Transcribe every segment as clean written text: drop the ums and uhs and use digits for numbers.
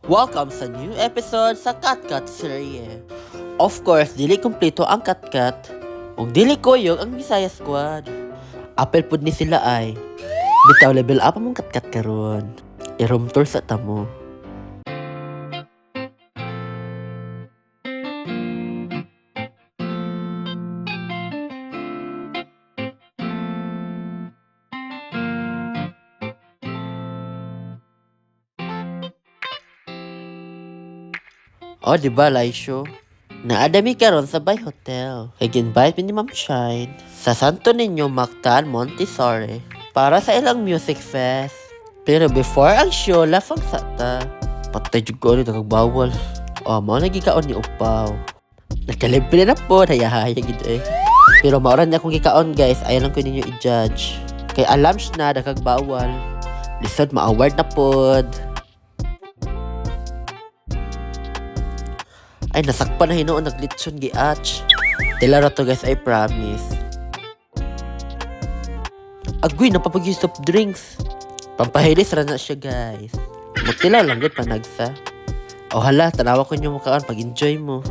Welcome sa new episode sa KATKATserye. Of course, dili kumpleto ang KATKAT ug dili koyog ang Bisaya Squad. Apel pud ni sila ay bitaw level up among KATKAT karon. I-room tour sa tamo. O, diba, Laisyo? Naadami karon sa Bay Hotel. Nag-invite ni Ma'am Shine sa Santo Niño Mactan, Montessori para sa ilang music fest. Pero before ang show, lafang sata. Patay jud ko ulit nakagbawal. O, mao nagikaon ni Upaw. Nagkalibre na po, hayahaya gid eh. Pero maoran na akong gikaon guys, ayaw lang ko ninyo i-judge. Kay alam siya na nakagbawal. Lisod ma-award na pod. Ay, nasakpan na hinoon, naglitson gi-atch. Tila ra to guys, I promise. Agoy, napapag-use of drinks. Pampahilis ra na siya guys. Magtila lang gud panagsa. O hala, tanawa ko nyo mukhaan pag-enjoy mo.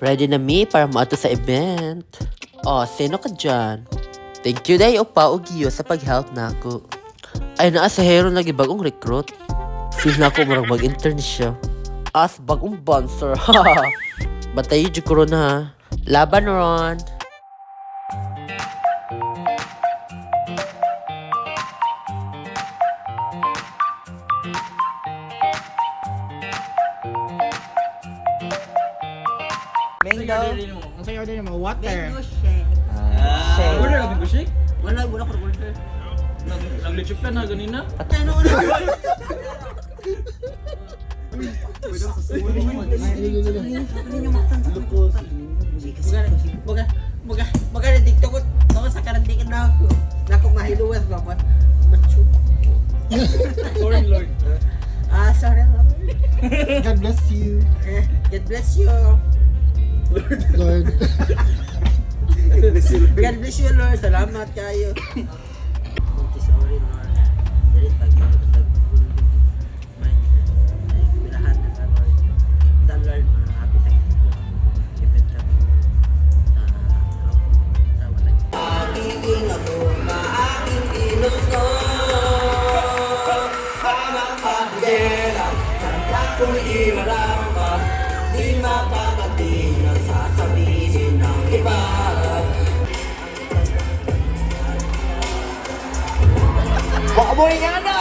Ready na mi para maato sa event. O, sino ka dyan? Thank you day Opa o Giyo sa pag-help na ako. Ay naa sa hero na gibagong recruit. Feel na ako marang mag-intern siya. As bagong sponsor. Batayo dyan ko ron ha. Laban ron. Mango. Ang sa'yo order mo, water. Mango shake. Shake. Order ka ba shake? Wala ko order. Nag-lechop ka na ganina? Patay na wala. Baga dito ko sa karantikan na ako. Nako mahiluwas ba mo? Macho. Sorry Lord. Sorry Lord. God bless you. God bless you. Lord. God bless you Lord. Salamat kayo. Sorry Lord. Dili tagyo sa bilahan na Lord. Sa Lord happy sa event kami. Aking ako na aking ginusto. Kung iwalang ka, di mapapagting ang sasabihin ng iba. Baka mo nga na!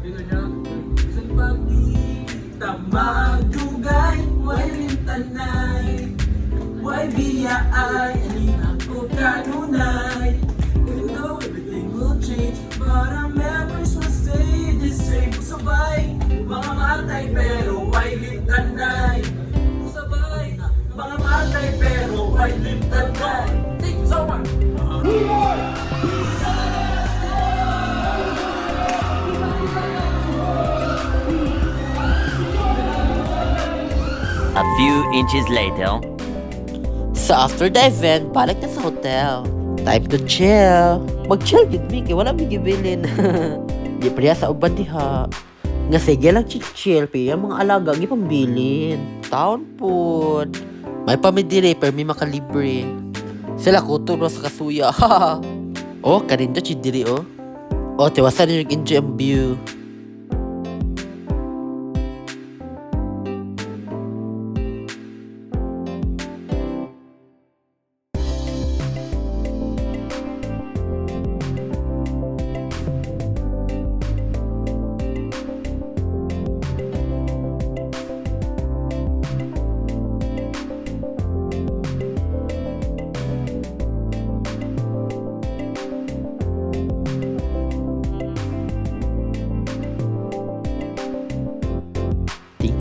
Sabi ko niya, isang pagdita magdugay, why lintanay, why biyaay, alin ako kanunay. You know everything will change, but our memories will stay the same. Sabay, mga matay pero why lintanay. Sabay, mga matay pero why lintanay. Take it over! A few inches later. So after the event, balik na sa hotel. Time to chill. Mag-chill with me, kaya wala may gibilin. Di priya sa uban diha. Nga sige lang chill, piya mga alaga, ang ipambilin. Taon po. May pamidiri, pero may makalibre. Sila kuturo sa kasuya. Oh, kanin do chidiri oh. Oh, tiwasan nyo enjoy ang view.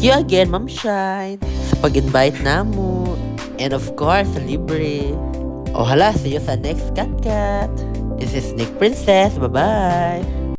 Thank you again, Ma'am Shine, sa pag-invite namo. And of course, sa libre. O hala, see you sa next Kat. This is Nick Princess. Bye-bye!